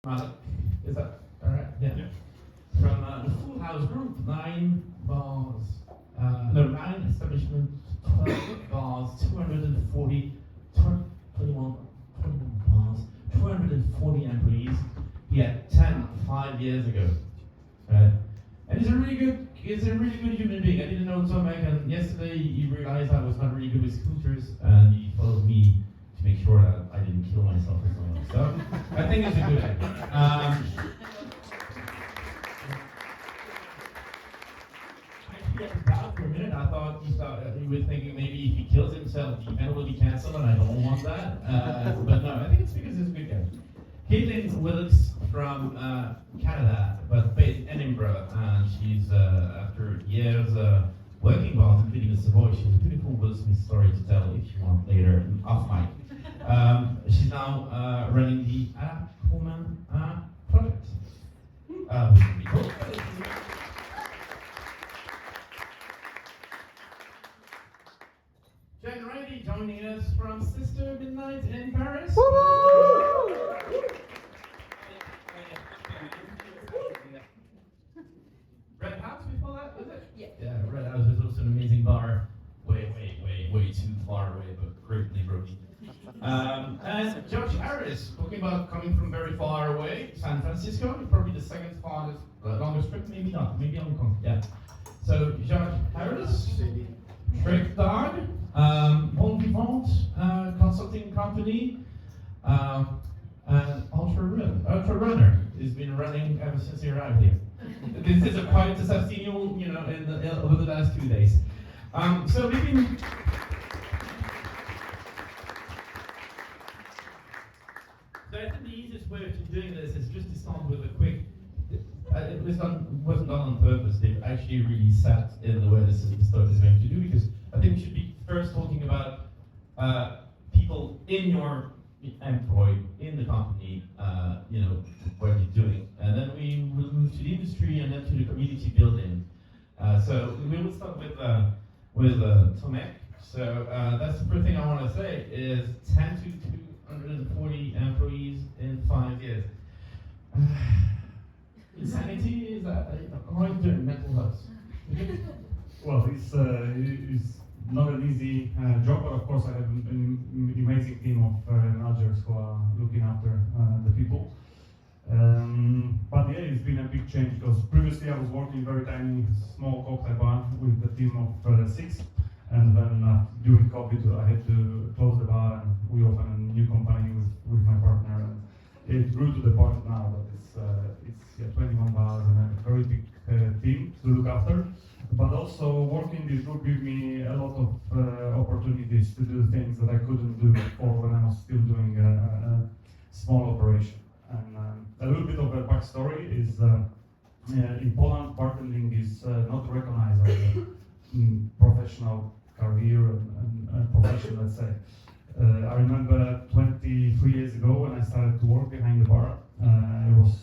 Is that all right? Yeah. From the Full House Group, 9 bars, 9 establishments, 12 bars, 21 bars, 240 employees. He had 10 5 years ago. Right? And he's a really good human being. I didn't know Tomek, and yesterday he realized I was not really good with scooters, and he followed me to make sure that I didn't kill myself or something. So I think it's a good idea. For a minute, I thought he was thinking maybe if he kills himself, the event will be cancelled, and I don't want that. But no, I think it's because he's a good guy. Caitlin Wilkes from Canada, but based in Edinburgh, and she's after years working bars, including the Savoy. She has a beautiful Will Smith story to tell if you want later off mic. She's now running the Woman project. Which would be cool. Jen Riley joining us from Sister Midnight in Paris. Red House before that, was it? Yeah. Yeah, Red House was also an amazing bar. Way too far away, but greatly broken. And Josh Harris, talking about coming from very far away, San Francisco, probably the second farthest, longest trip, maybe not, maybe Hong Kong, yeah. So Josh Harris, Trick Dog, Vivants consulting company, and Ultra Runner has been running ever since he arrived here. This is a quietus I've seen you, over the last 2 days. So maybe. So I think the easiest way of doing this is just to start with a quick. It wasn't done on purpose. They've actually really sat in the way this stuff is going to do, because I think we should be first talking about people in your employed in the company, what you're doing, and then we will move to the industry and then to the community building. So we will start with Tomek. So that's the first thing I want to say is 10 to 240 employees in 5 years. Insanity, is that how are you doing mental health? Well, it's not an easy job, but of course I have an amazing team of managers who are looking after the people. But yeah, it's been a big change, because previously I was working in a very tiny, small cocktail bar with a team of 6, and then during COVID I had to close the bar, and we opened a new company with my partner, and it grew to the point now that it's 21 bars and a very big team to look after. But also working in this group gave me a lot of opportunities to do things that I couldn't do before when I was still doing a small operation. And a little bit of a backstory is in Poland, bartending is not recognized as a professional career and profession, let's say. I remember 23 years ago when I started to work behind the bar, there was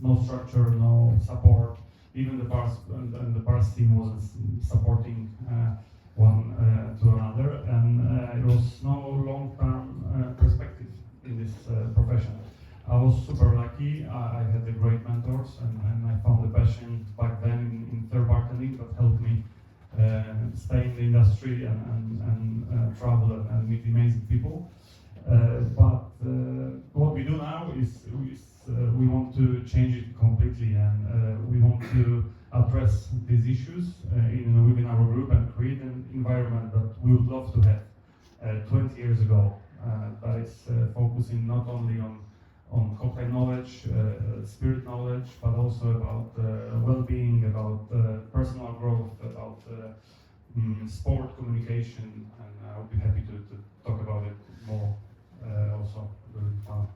no structure, no support. Even the bars and the bars team wasn't supporting one to another, and there was no long-term perspective in this profession. I was super lucky. I had the great mentors, and I found the passion back then in third bartending that helped me stay in the industry and travel and meet amazing people. But what we do now is we want to change it completely, and we want to address these issues within our group and create an environment that we would love to have 20 years ago. That is focusing not only on cocktail knowledge, spirit knowledge, but also about well-being, about personal growth, about sport communication, and I'll be happy to talk about it more also during time.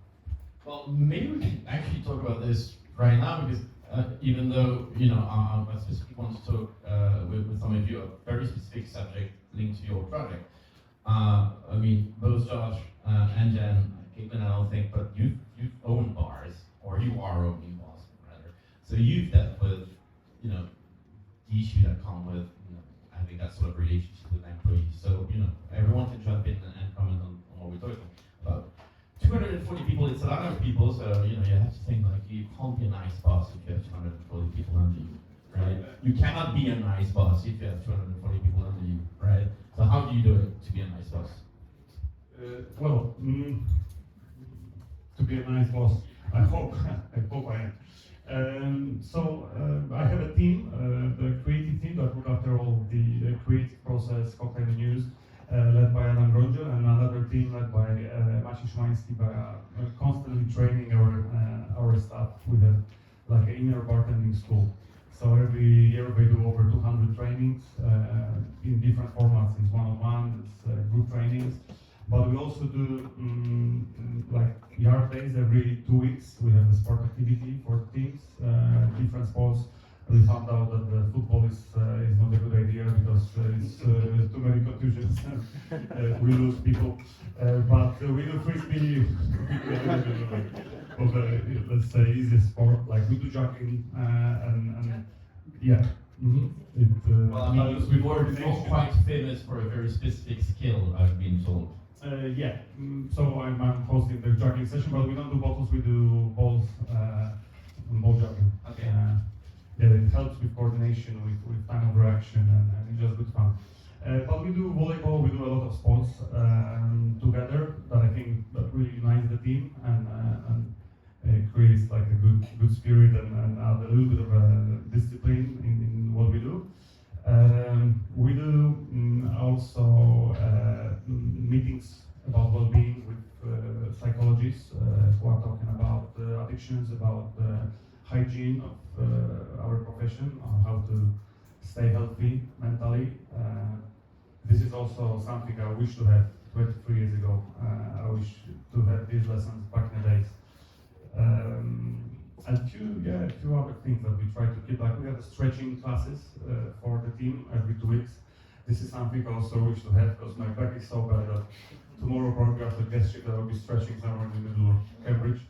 Well, maybe we can actually talk about this right now, because even though I specifically want to talk with some of you a very specific subject linked to your project. I mean, both Josh and Jen, Caitlin, I don't think, but you've owned bars, or you are owning bars rather. So you've dealt with the issue that come with having that sort of relationship with employees. So everyone can jump in and comment on what we're talking about. 240 people, it's a lot of people, so you have to think like you can't be a nice boss if you have 240 people under you, right? You cannot be a nice boss if you have 240 people under you, right? So how do you do it to be a nice boss? To be a nice boss, I hope I am. I have a team, the creative team that look after all the creative process, cocktail menus, led by Adam Gronja, and another team led by Maciej Szymański, by constantly training our staff. We have like an inner bartending school. So every year we do over 200 trainings in different formats. It's one-on-one, it's group trainings. But we also do like yard days every 2 weeks. We have a sport activity for teams, different sports. We found out that the football is not a good idea because it's too many contusions. We lose people. But we do frisbee of the, let's say, easiest sport. Like we do jogging and yeah. Mm-hmm. Well, I mean, you're quite famous for a very specific skill, I've been told. Yeah, so I'm hosting the jogging session, but we don't do bottles, we do balls, ball jogging. Okay. Yeah, it helps with coordination, with time of reaction, and it's just good fun. But we do volleyball, we do a lot of sports together that I think that really unites the team and creates like a good spirit and add a little bit of discipline in what we do. We do also meetings about well-being with psychologists who are talking about addictions, about hygiene of our profession, on how to stay healthy mentally. This is also something I wish to have 23 years ago. I wish to have these lessons back in the days. And a few other things that we try to keep. Like we have stretching classes for the team every 2 weeks. This is something I also wish to have because my back is so bad that tomorrow probably after guest shift I will be stretching somewhere in the middle of Cambridge.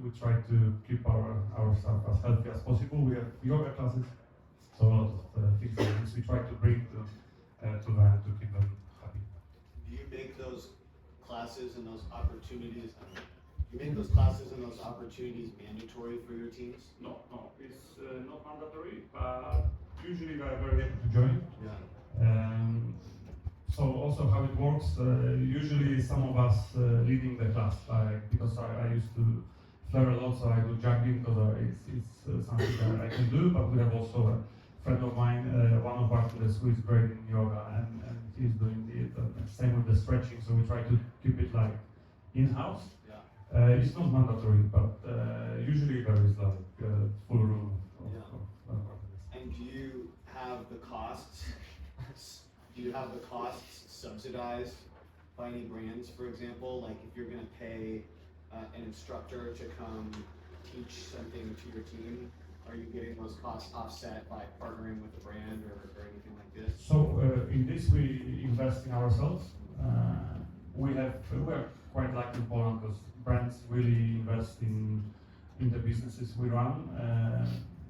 We try to keep our staff as healthy as possible. We have yoga classes, so a lot of things like this we try to bring to them to keep them happy. Do you make those classes and those opportunities? You make those classes and those opportunities mandatory for your teams? No, it's not mandatory, but usually we are very happy to join. Yeah. So also how it works, usually some of us leading the class, because I used to flare a lot, so I do juggling because it's something that I can do, but we have also a friend of mine, one of our students who is great in yoga, and he's doing the same with the stretching, so we try to keep it like in-house. It's not mandatory, but usually there is like full room of And do you have the costs? Do you have the costs subsidized by any brands, for example? Like if you're going to pay an instructor to come teach something to your team, are you getting those costs offset by partnering with a brand or anything like this? So in this we invest in ourselves. We're quite lucky in Poland because brands really invest in the businesses we run.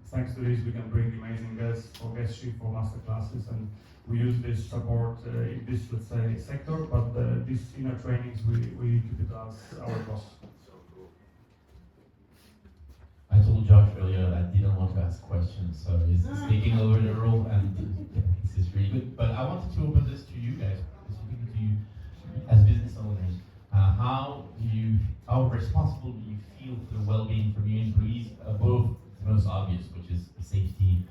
Thanks to this, we can bring amazing guests for guest shift, for master classes, and we use this support in this, let's say, sector. But these inner trainings, we keep it as our cost. So cool. I told Josh earlier that I didn't want to ask questions, so he's taking over the role, and this is really good. But I wanted to open this to you guys, specifically to you as business owners. How responsible do you feel for the well-being for your employees, above the most obvious, which is safety,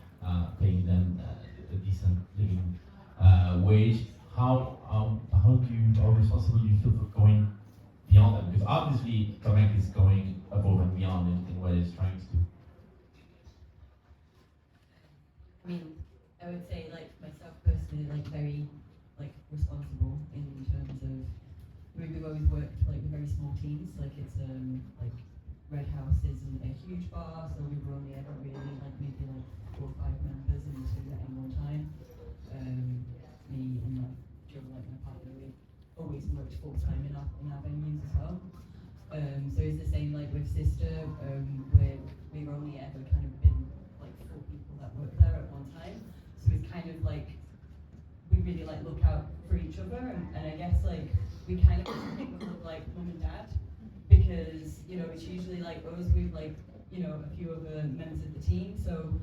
paying them a decent living wage? How responsible do you feel for going beyond that? Because obviously, Connect is going above and beyond in what it's trying to do. I mean, I would say, like, myself personally, like, very, like, responsible in terms of, we've always worked, like, with very small teams, like, it's, like, Red House isn't a huge bar, so we were only ever really, like, maybe, like, 4 or 5 members, and we do that in one time. Me and, like, Joe, like, my partner, we always worked full-time in our venues as well. So it's the same, like, with Sister, where we've only ever kind of been, like, 4 people that work there at one time. So it's kind of like, we really like look out for each other, and I guess like we kind of think we look like mum and dad, because you know it's usually like us with like you know a few other members of the team, so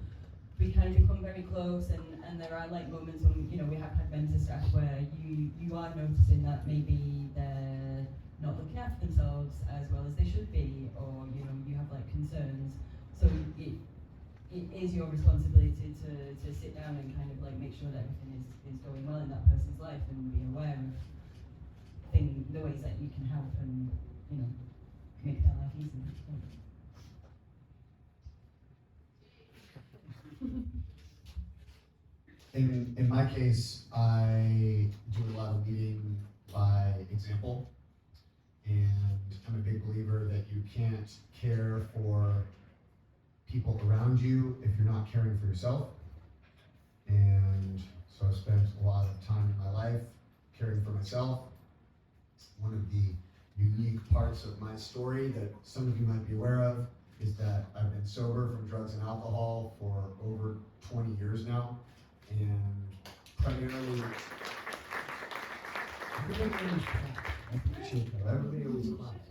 we kind of become very close, and there are like moments when you know we have had members of staff where you are noticing that maybe they're not looking after themselves as well as they should be, or you know you have like concerns, so it is your responsibility to sit down and kind of like make sure that everything is going well in that person's life and be aware of the ways that you can help and you know make their life easier. In my case, I do a lot of leading by example, and I'm a big believer that you can't care for people around you if you're not caring for yourself. And so I've spent a lot of time in my life caring for myself. One of the unique parts of my story that some of you might be aware of is that I've been sober from drugs and alcohol for over 20 years now, and primarily everybody always claps. I appreciate that. Everybody always claps.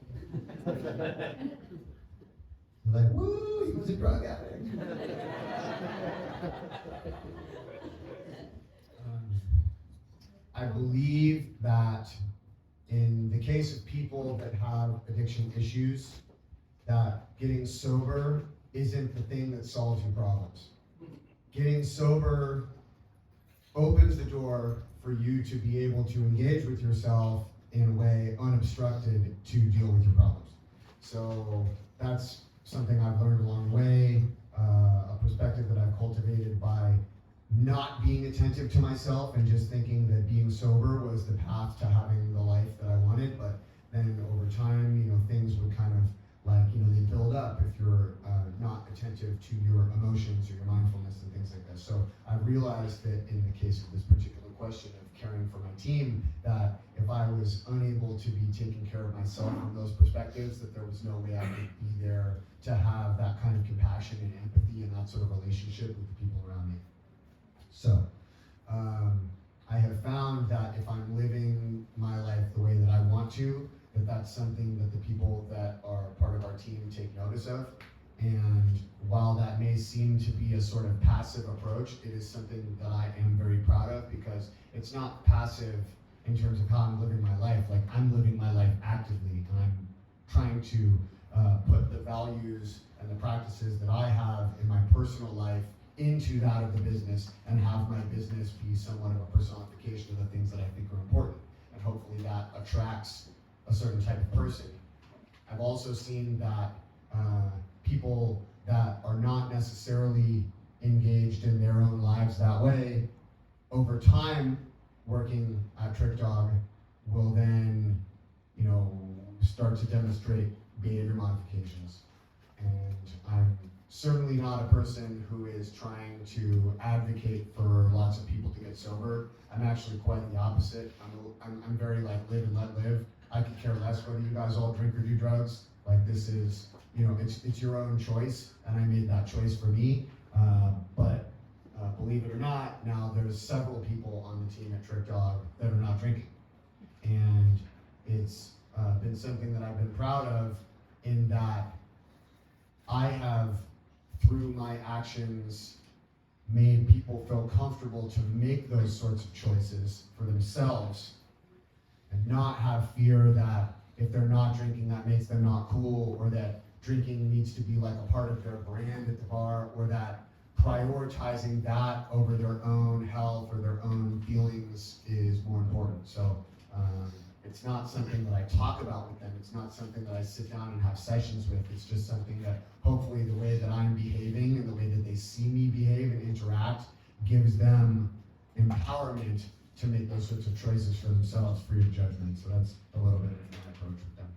Like, woo, he was a drug addict. I believe that in the case of people that have addiction issues, that getting sober isn't the thing that solves your problems. Getting sober opens the door for you to be able to engage with yourself in a way unobstructed to deal with your problems. So that's something I've learned along the way, a perspective that I've cultivated by not being attentive to myself and just thinking that being sober was the path to having the life that I wanted. But then over time, you know, things would kind of like, you know, they build up if you're not attentive to your emotions or your mindfulness and things like this. So I realized that in the case of this particular question of caring for my team, that if I was unable to be taking care of myself from those perspectives, that there was no way I could be there to have that kind of compassion and empathy and that sort of relationship with the people around me. So I have found that if I'm living my life the way that I want to, that that's something that the people that are part of our team take notice of. And while that may seem to be a sort of passive approach, it is something that I am very proud of, because it's not passive in terms of how I'm living my life. Like, I'm living my life actively, and I'm trying to put the values and the practices that I have in my personal life into that of the business, and have my business be somewhat of a personification of the things that I think are important. And hopefully that attracts a certain type of person. I've also seen that people that are not necessarily engaged in their own lives that way, over time, working at Trick Dog, will then, you know, start to demonstrate behavior modifications. And I'm certainly not a person who is trying to advocate for lots of people to get sober. I'm actually quite the opposite. I'm very like live and let live. I could care less whether you guys all drink or do drugs. Like, this is, you know, it's your own choice, and I made that choice for me. But believe it or not, now there's several people on the team at Trick Dog that are not drinking. And it's been something that I've been proud of, in that I have, through my actions, made people feel comfortable to make those sorts of choices for themselves, and not have fear that if they're not drinking, that makes them not cool, or that drinking needs to be like a part of their brand at the bar, or that prioritizing that over their own health or their own feelings is more important. So it's not something that I talk about with them. It's not something that I sit down and have sessions with. It's just something that hopefully the way that I'm behaving and the way that they see me behave and interact gives them empowerment to make those sorts of choices for themselves, free of judgment. So that's a little bit of my approach with them.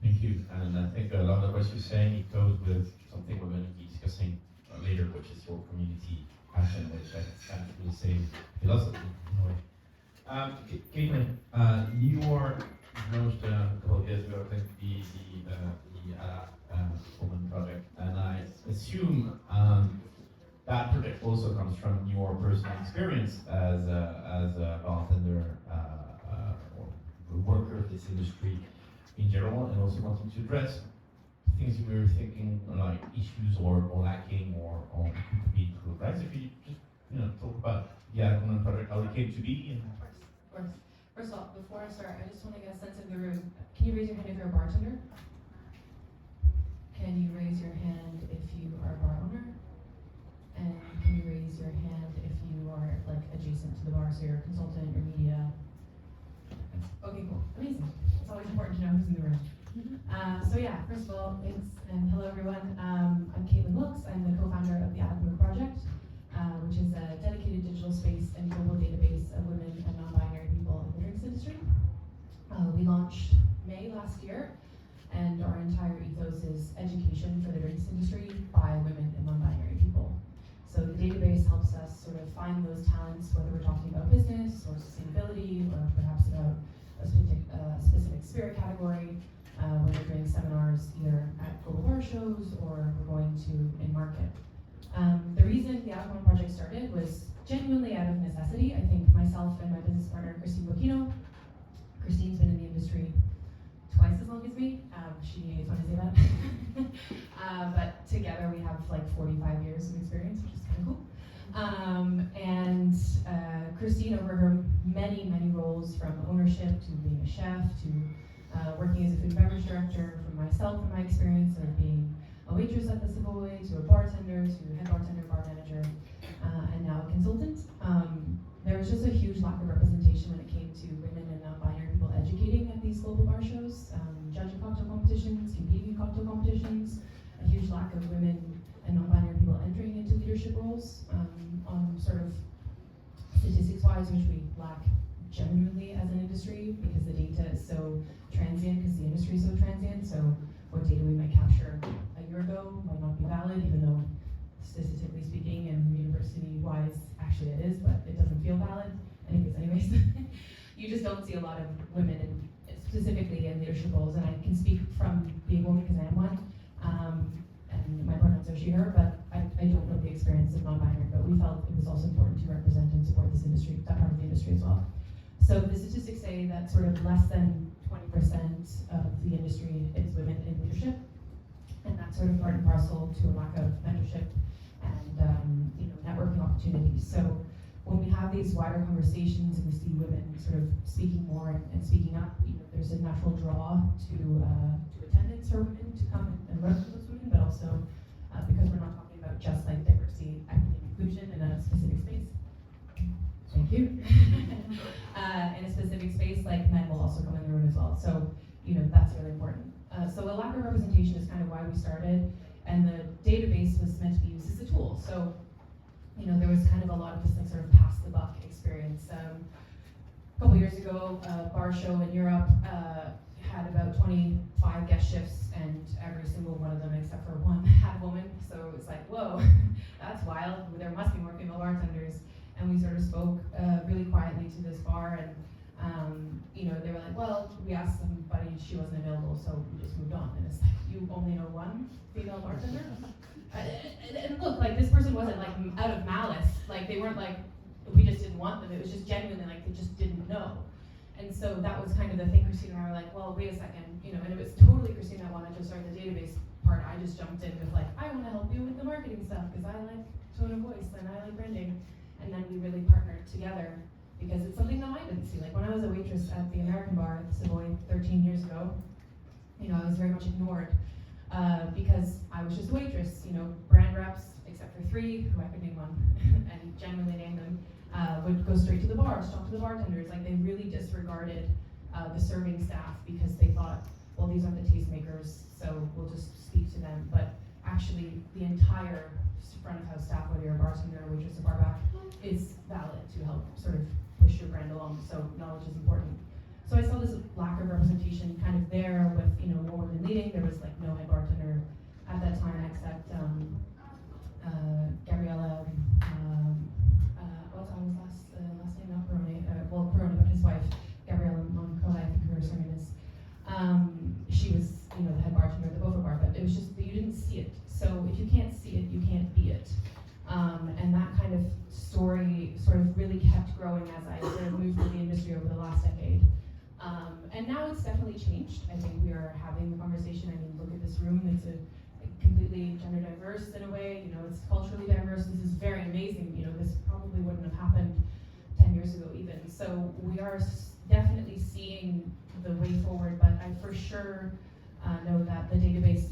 Thank you. And I think a lot of what you're saying, it goes with something we're going to be discussing later, which is your community passion, which I stand for the same philosophy in a way. Caitlin, you were launched a couple of years ago, I think, the Woman Project, and I assume that project also comes from your personal experience as a bartender or a worker of this industry in general, and also wanting to address things you were thinking like issues or lacking or could be improved, right? So if you just talk about the Aquaman project, how it came to be, and Of course. First of all, before I start, I just want to get a sense of the room. Can you raise your hand if you're a bartender? Can you raise your hand if you are a bar owner? And can you raise your hand if you are like adjacent to the bar, so you're a consultant or media? Okay, cool, amazing. It's always important to know who's in the room. So yeah, first of all, thanks and hello everyone. I'm Caitlin Wilkes. I'm the co-founder of the Advocacy Project, which is a dedicated digital space and global database of women and non-binary people in the drinks industry. We launched May last year, and our entire ethos is education for the drinks industry by women and non-binary people. So the database helps us sort of find those talents, whether we're talking about business or sustainability, or perhaps about a specific spirit category, when we're doing seminars either at global bar shows or we're going to in market. The reason the Aquaman project started was genuinely out of necessity. I think myself and my business partner, Christine Bocchino, Christine's been in the industry twice as long as me. She hates when I say that. But together we have like 45 years of experience, which is kind of cool. And Christine, over her many roles, from ownership to being a chef to working as a food and beverage director, from myself and my experience of being a waitress at the Savoy, to a bartender, to a head bartender, bar manager, and now a consultant. There was just a huge lack of representation when it came to women and non-binary people educating at these global bar shows, judging cocktail competitions, competing in cocktail competitions, a huge lack of women and non-binary people entering into leadership roles, on sort of statistics-wise, which we lack genuinely as an industry, because the data is so transient, because the industry is so transient. So what data we might capture a year ago might not be valid, even though statistically speaking and university-wise, actually it is, but it doesn't feel valid. Anyways, you just don't see a lot of women, specifically in leadership roles. And I can speak from being a woman because I am one, and my pronouns are she, her, but I don't know the experience of non-binary, but we felt it was also important to represent and support this industry, that part of the industry as well. So the statistics say that sort of less than 20% of the industry is women in leadership, and that's sort of part and parcel to a lack of mentorship and networking opportunities. So when we have these wider conversations and we see women sort of speaking more and speaking up, there's a natural draw to attendance for women to come and learn from those women, but also because we're not talking about just like diversity, equity, and inclusion in a specific space. Thank you. In a specific space, like men will also come in the room as well. So, that's really important. So a lack of representation is kind of why we started, and the database was meant to be used as a tool. So, there was kind of a lot of this like sort of pass the buck experience. A couple years ago, a bar show in Europe had about 25 guest shifts, and every single one of them, except for one, had a woman. So it was like, whoa, that's wild. There must be more female bartenders. And we sort of spoke really quietly to this bar, and they were like, well, we asked somebody, she wasn't available, so we just moved on. And it's like, you only know one female bartender? And look, like, this person wasn't like out of malice. Like, they weren't like, we just didn't want them. It was just genuinely like they just didn't know. And so that was kind of the thing. Christine and I were like, well, wait a second, and it was totally Christine that wanted to start the database part. I just jumped in with like, I want to help you with the marketing stuff because I like tone of voice and I like branding. And then we really partnered together because it's something that I didn't see. Like when I was a waitress at the American bar at the Savoy 13 years ago, I was very much ignored because I was just a waitress. Brand reps, except for 3, who I could name one, and genuinely name them, would go straight to the bars, talk to the bartenders. Like they really disregarded the serving staff because they thought, well, these aren't the tastemakers, so we'll just speak to them. But actually, the entire front of house staff, whether you're a bartender, a waitress, or barback, is valid to help sort of push your brand along. So knowledge is important. So I saw this lack of representation kind of there with more women leading. There was like no head bartender at that time except Gabriella. What's his last name? Not Peroni. Peroni, but his wife, Gabriella Moncola, I think her surname is. She was the head bartender at the Beaufort bar, but it was just that you didn't see it. So if you can't see it, you can't be it. And that last decade. And now it's definitely changed. I think we are having the conversation. I mean, look at this room. It's a completely gender diverse in a way. You know, it's culturally diverse. This is very amazing. You know, this probably wouldn't have happened 10 years ago even. So we are definitely seeing the way forward, but I for sure know that the database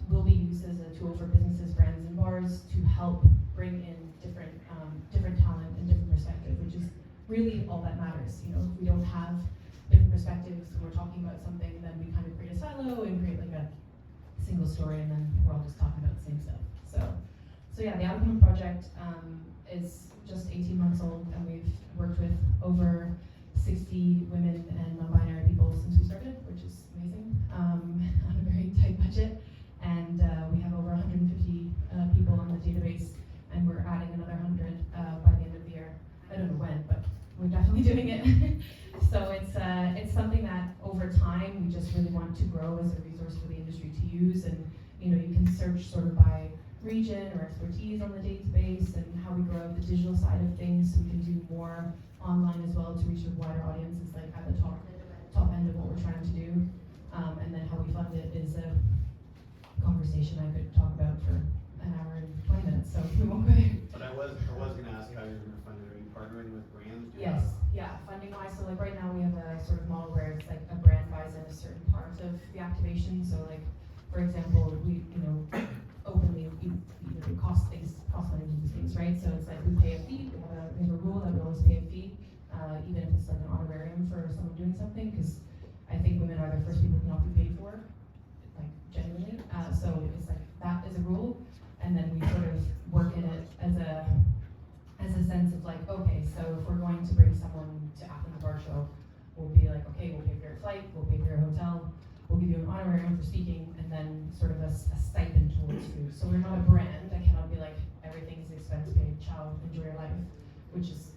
will be used as a tool for businesses, brands, and bars to help bring in different talent and different perspective, which is really all that matters. You know, if we don't have different perspectives when we're talking about something, then we kind of create a silo and create like a single story, and then we're all just talking about the same stuff. So yeah, the Outcome Project is just 18 months old, and we've worked with over 60 women and non-binary people since we started, which is amazing, on a very tight budget. And we have over 150 people on the database, and we're adding another 100 by the end of the year. I don't know when, but we're definitely doing it. So it's something that over time we just really want to grow as a resource for the industry to use. And you know, you can search sort of by region or expertise on the database, and how we grow the digital side of things, so we can do more online as well to reach a wider audience is like at the top end of what we're trying to do. And then how we fund it is a conversation I could talk about for an hour and 20 minutes, so we won't go there. But I was gonna ask how you're gonna fund it. Are you partnering with brands? Yes, yeah, funding wise, so like right now we have a sort of model where it's like a brand buys in a certain part of the activation. So like, for example, we, you know, openly, we cost money to these things, right? So it's like we pay a fee, we have a rule that we always pay a fee, even if it's like an honorarium for someone doing something, because I think women are the first people to not be paid for, like genuinely. So it's like, that is a rule, and then we sort of work in it as a sense of like, okay, so if we're going to bring someone to Athens Bar Show, we'll be like, okay, we'll pay for your flight, we'll pay for your hotel, we'll give you an honorarium for speaking, and then sort of a stipend towards food. So we're not a brand. I cannot be like, everything's expense paid, ciao, enjoy your life, which is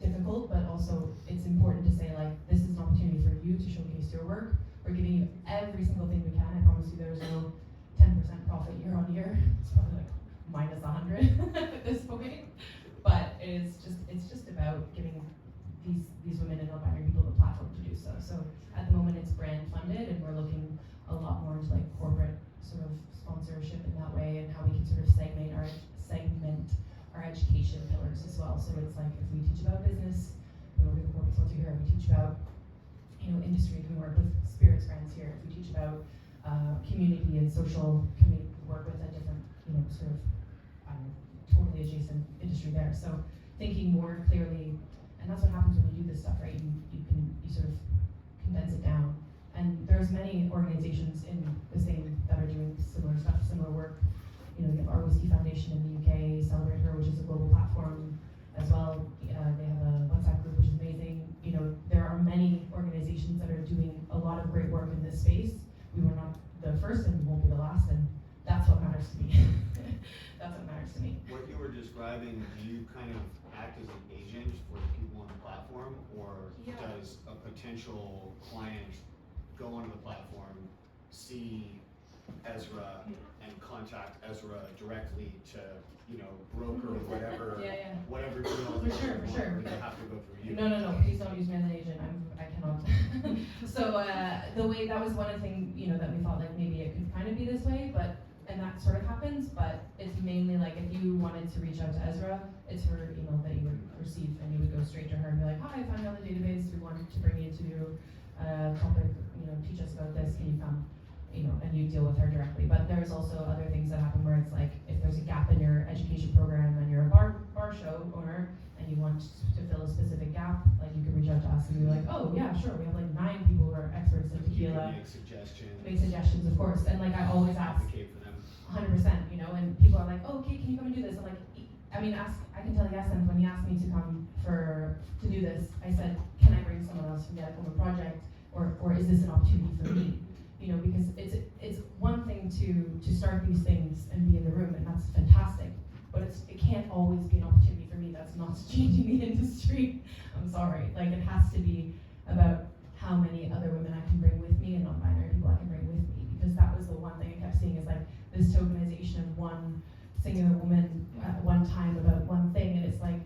difficult, but also it's important to say like, this is an opportunity for you to showcase your work. We're giving you every single thing we can. I promise you there's no 10% profit year on year. It's probably like minus 100 at this point. But it's just about giving these women and non-binary people the platform to do so. So at the moment it's brand funded, and we're looking a lot more into like corporate sort of sponsorship in that way, and how we can sort of segment our education pillars as well. So it's like, if we teach about business, we work with the corporate sponsor here. If we teach about, you know, industry, we work with spirits brands here. If we teach about community and social, we work with a different, you know, sort of totally adjacent industry there. So thinking more clearly, and that's what happens when you do this stuff, right? You sort of condense it down. And there's many organizations in the same that are doing similar stuff, similar work. You know, you have our Whiskey Foundation in the UK, Celebrate Her, which is a global platform as well. They have a WhatsApp group, which is amazing. You know, there are many organizations that are doing a lot of great work in this space. We were not the first, and we won't be the last, and that's what matters to me. That's what matters to me. What you were describing, do you kind of act as an agent for the people on the platform, or does a potential client go onto the platform, see Ezra, and contact Ezra directly to, you know, broker whatever, whatever deal? For sure. Or they have to go through you? No, please don't use me as an agent. I cannot. So the way, that was one of the things, you know, that we thought like maybe it could kind of be this way, and that sort of happens, but it's mainly like, if you wanted to reach out to Ezra, it's her email that you would receive, and you would go straight to her and be like, hi, I found you on the database, we wanted to bring you to topic, you know, teach us about this, can you come? You know, and you deal with her directly. But there's also other things that happen where it's like, if there's a gap in your education program and you're a bar show owner and you want to fill a specific gap, like you can reach out to us and be like, oh yeah, sure, we have like 9 people who are experts in tequila. Make suggestions, of course. And like, I always ask, advocate for them. 100%, you know, and people are like, oh, okay, can you come and do this? I'm like, I mean, I can tell yes, and when he asked me to come to do this, I said, can I bring someone else from the Outcome Project, or is this an opportunity for me? You know, because it's one thing to start these things and be in the room, and that's fantastic, but it can't always be an opportunity for me. That's not changing the industry. I'm sorry. Like, it has to be about how many other women I can bring with me, and non-binary people I can bring with me, because that was the one thing I kept seeing, is like this tokenization of one singular woman at one time about one thing, and it's like,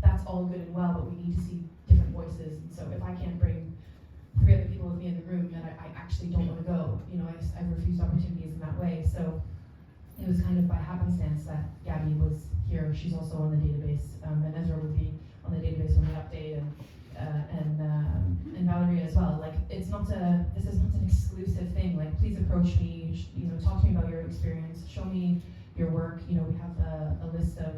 that's all good and well, but we need to see different voices. And so if I can't bring 3 other people with me in the room, then I actually don't want to go. You know, I've refused opportunities in that way. So it was kind of by happenstance that Gabby was here. She's also on the database, and Ezra will be on the database when we update, and Valeria as well. Like, this is not an exclusive thing. Like, please approach me. You know, talk to me about your experience. Show me your work. You know, we have a list of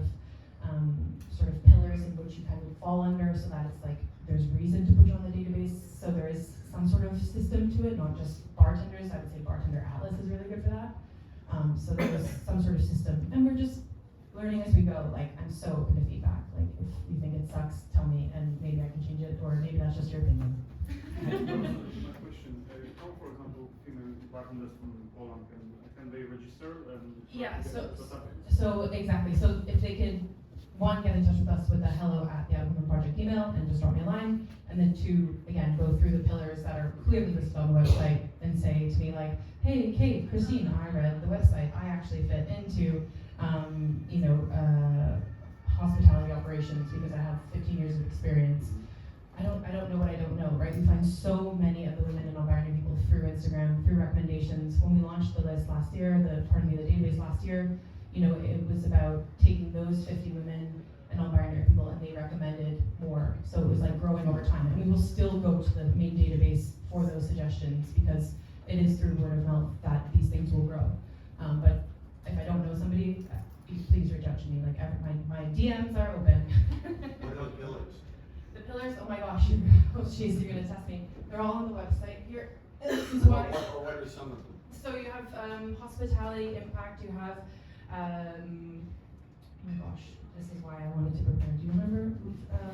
sort of pillars in which you kind of fall under, so that it's like there's reason to put you on the database. So there is some sort of system to it, not just bartenders. I would say Bartender Atlas is really good for that. So there's some sort of system, and we're just learning as we go. Like, I'm so open to feedback. Like, if you think it sucks, tell me, and maybe I can change it, or maybe that's just your opinion. My question, how, for example, female bartenders from Poland can they register? Yeah, so exactly. So if they could, 1, get in touch with us with the hello@the Project email and just drop me a line, and then 2, again, go through the pillars that are clearly listed on the website and say to me like, hey, Kate, Christine, I read the website. I actually fit into, hospitality operations because I have 15 years of experience. I don't know what I don't know, right? We find so many of the women and non-binary people through Instagram, through recommendations. When we launched the list last year, the database last year, you know, it was about taking those 50 women and non-binary people, and they recommended more. So it was like growing over time. And we will still go to the main database for those suggestions because it is through word of mouth that these things will grow. But if I don't know somebody, please reach out to me. Like, my DMs are open. What are those pillars? The pillars, oh my gosh, oh jeez, you're gonna test me. They're all on the website here. This is why. What are some of them? So you have hospitality impact. You have, oh my gosh, this is why I wanted to prepare. Do you remember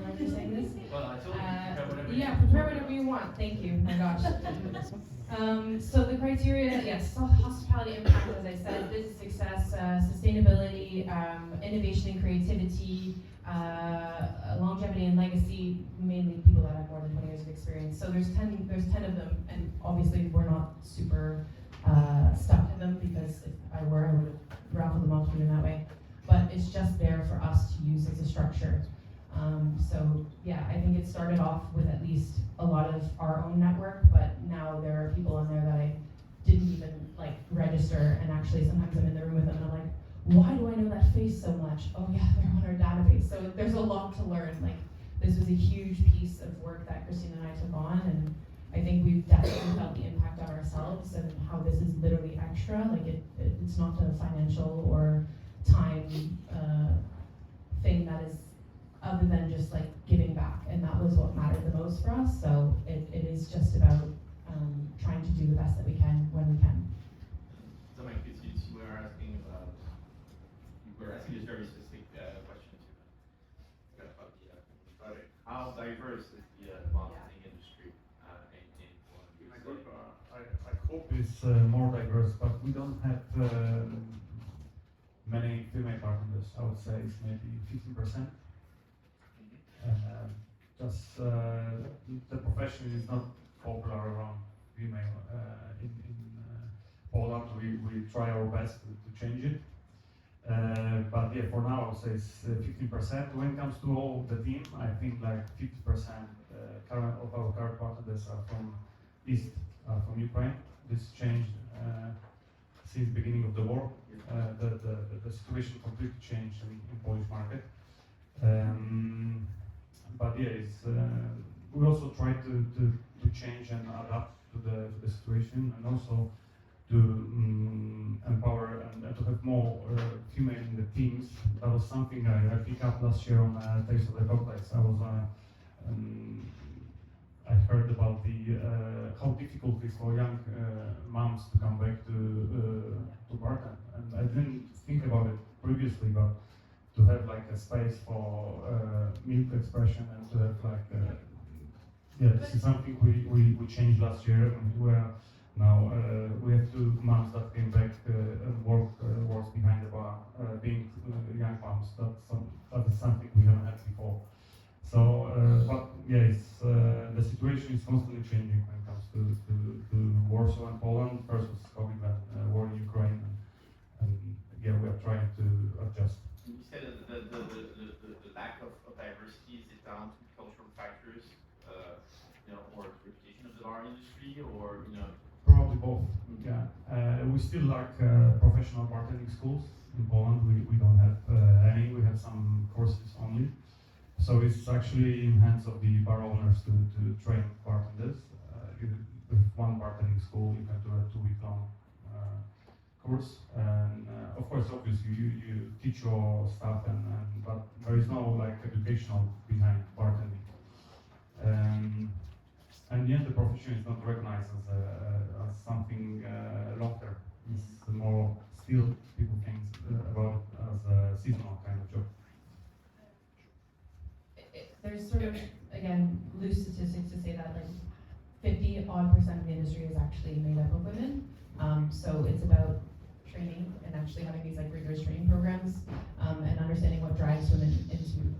like you're saying this? Well, I told you, prepare whatever you Yeah, want. prepare whatever you want. Thank you. My gosh. So the criteria, yes, so hospitality impact, as I said, business success, sustainability, innovation and creativity, longevity and legacy, mainly people that have more than 20 years of experience. So there's 10 of them, and obviously we're not super stuck to them, because if I were, I would have raffled them off to you in that way. But it's just there for us to use as a structure. So yeah, I think it started off with at least a lot of our own network, but now there are people on there that I didn't even like register, and actually sometimes I'm in the room with them and I'm like, why do I know that face so much? Oh yeah, they're on our database. So there's a lot to learn. Like, this was a huge piece of work that Christine and I took on, and I think we've definitely felt the impact on ourselves and how this is literally extra. Like, it's not a financial or time thing that is other than just like giving back, and that was what mattered the most for us. So it is just about trying to do the best that we can when we can. So Mike, you were asking about, this very specific question about how diverse is the marketing industry in My group, I hope it's more diverse, but we don't have many female bartenders. I would say it's maybe 15%. Just the profession is not popular around female in Poland. We try our best to change it. But yeah, for now, I would say it's 15%. When it comes to all the team, I think like 50% of our current bartenders are from East, from Ukraine. This changed since the beginning of the war. The situation completely changed in Polish market. But yeah, we also try to change and adapt to the situation, and also to empower and to have more female in the teams. That was something I picked up last year on Taste of the Cocktails. I heard about how difficult it is for young moms to come back to bartend, and I didn't think about it previously, but to have like a space for milk expression, and to have like this is something we changed last year, and now we have 2 moms that came back and works behind the bar, being young moms. That is something we haven't had before. So, but yeah, the situation is constantly changing when it comes to Warsaw and Poland. First was COVID, and war in Ukraine, and yeah, we are trying to adjust. You said the lack of diversity, is mixology, or Probably both. Yeah, we still lack professional bartending schools in Poland. We don't have any. We have some courses only. So it's actually in hands of the bar owners to train bartenders. With one bartending school, you can do a 2-week-long course, and of course, obviously, you teach your staff, but there is no like educational behind bartending. And yet the profession is not recognized as something long-term. It's more still people think about it as a seasonal kind of job. There's sort of, again, loose statistics to say that like 50-odd% of the industry is actually made up of women. So it's about training and actually having these like rigorous training programs and understanding what drives women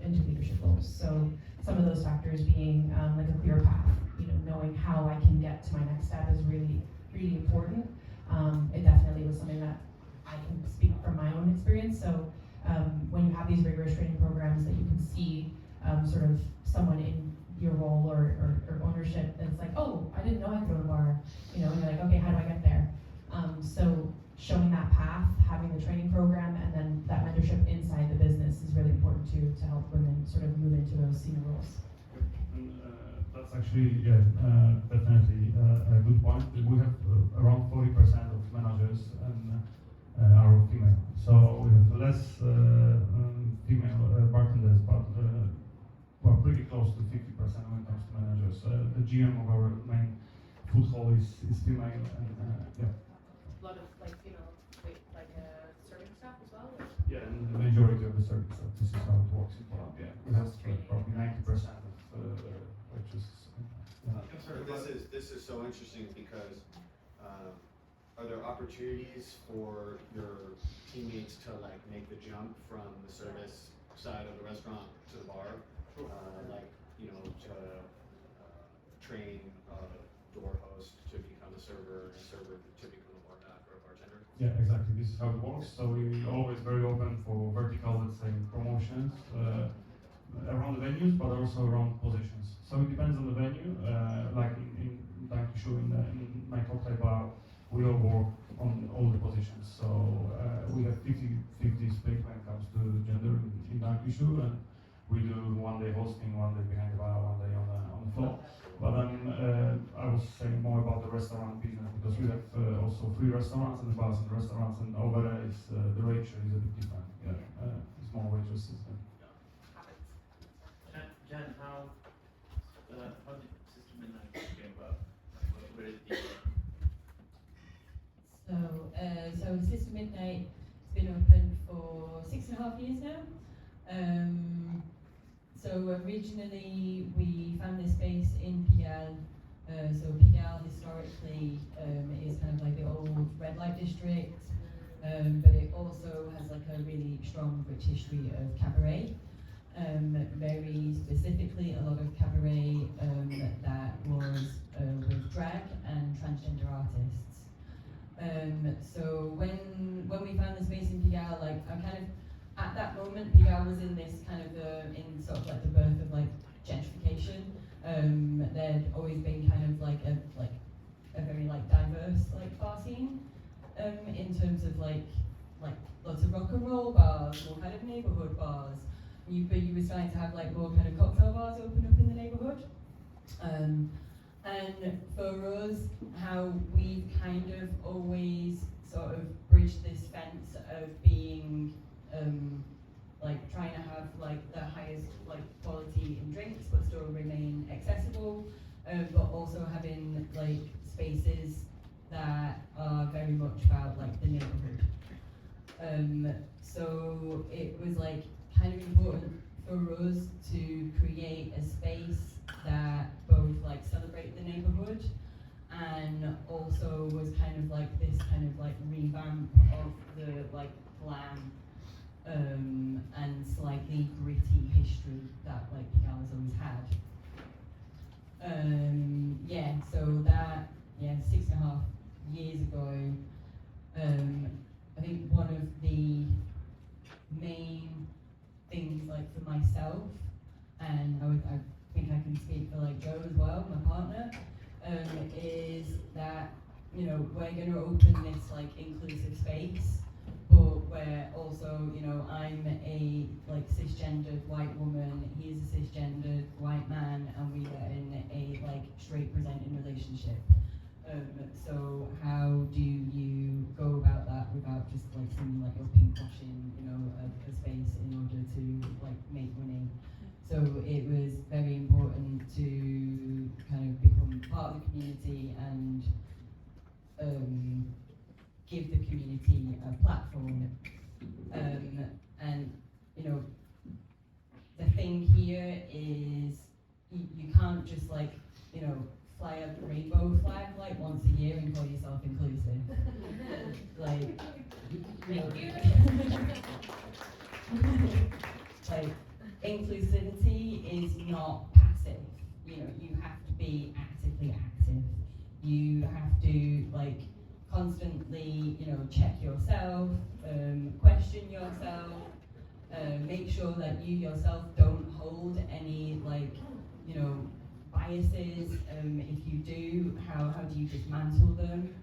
into leadership roles. So some of those factors being like a clear path, knowing how I can get to my next step is really, really important. It definitely was something that I can speak from my own experience. So when you have these rigorous training programs that you can see sort of someone in your role or ownership, and it's like, oh, I didn't know I could own a bar, and you're like, okay, how do I get there? So showing that path, having the training program, and then that mentorship inside the business is really important to help women sort of move into those senior roles. And, that's actually, definitely a good point. We have around 40% of managers and are female. So we have less female bartenders, but we're pretty close to 50% when it comes to managers. The GM of our main food hall is female, and yeah. A lot of serving staff as well? Or? Yeah, and the majority of the service staff, this is how it works in Poland. Yeah, we have probably 90% of waitresses. This is so interesting because are there opportunities for your teammates to like make the jump from the service side of the restaurant to the bar? To train a door host to become a server to become a bar back or a bartender? Yeah, exactly. This is how it works. So we're always very open for vertical, let's say, promotions around the venues, but also around positions. So it depends on the venue. Like in Dankishu, in my cocktail bar, we all work on all the positions. So we have 50-50 split when it comes to gender in Dankishu, and we do one day hosting, one day behind the bar, one day on the floor. But I was saying more about the restaurant business because we have also 3 restaurants and the bars and restaurants, and over there is the ratio is a bit different. Yeah, it's more waitresses. Jan, how did Sister Midnight came about? Where did it So Sister Midnight has been open for 6.5 years now. So originally we found this space in Pigalle. So Pigalle historically is kind of like the old red light district, but it also has like a really strong rich history of cabaret. Very specifically, a lot of cabaret that was with drag and transgender artists. So when we found the space in Pigalle, like I kind of at that moment, Pigalle was in this kind of in sort of like the birth of like gentrification. There'd always been kind of like a very like diverse like bar scene in terms of like lots of rock and roll bars, more kind of neighborhood bars. But you were starting to have like more kind of cocktail bars open up in the neighborhood. And for us, how we kind of always sort of bridged this fence of being like trying to have like the highest like quality in drinks but still remain accessible, but also having like spaces that are very much about like the neighborhood. So it was like kind of important for us to create a space that both like celebrated the neighborhood and also was kind of like this kind of like revamp of the like glam and slightly gritty history that like Pigalle has always had. So that 6.5 years ago, I think one of the main things like for myself, and I think I can speak for like Joe as well, my partner, is that, you know, we're going to open this like inclusive space, but we're also, you know, I'm a like cisgendered white woman, he's a cisgendered white man, and we are in a like straight presenting relationship. So how do you go about that without just like seeming like you're pinkwashing, you know, a space in order to like make money? So it was very important to kind of become part of the community and give the community a platform. And you know, the thing here is you can't just like, you know, fly a rainbow flag like once a year and call yourself inclusive. Like, Thank you. like, inclusivity is not passive. You know, you have to be actively active. You have to like constantly, you know, check yourself, question yourself, make sure that you yourself don't hold any like, you know, biases. If you do, how do you dismantle them?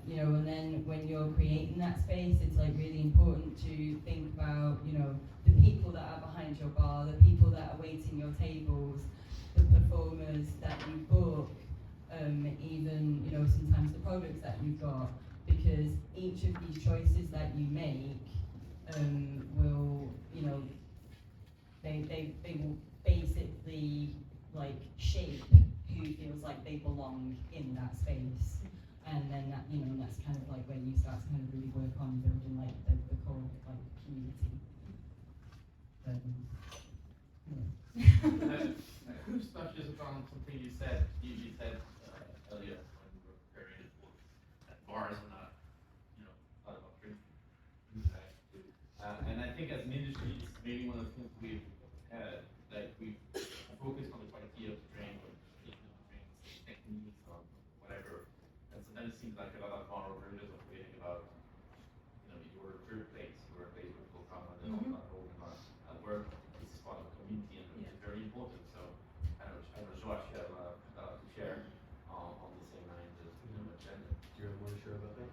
You know, and then when you're creating that space, it's like really important to think about, you know, the people that are behind your bar, the people that are waiting your tables, the performers that you book, even, you know, sometimes the products that you've got, because each of these choices that you make will, you know, they will basically like shape who feels like they belong in that space. And then that, you know, that's kind of like where you start to kind of really work on building like the core like community. Who touches upon something you said earlier when we were preparing it that bars are not, you know, not about drinking. And I think as an industry, it's maybe one of the things we've had, like we've focused on the quality of the drink, or taking of the drinks, techniques, or whatever. And sometimes it seems like a lot of bar operators are forgetting about, you know, your place where people come and they're not holding on. Where this is part of the community, and it's very important. So I don't know, Josh, you have a lot to share on the same lines as agenda. Do you have more to share about that?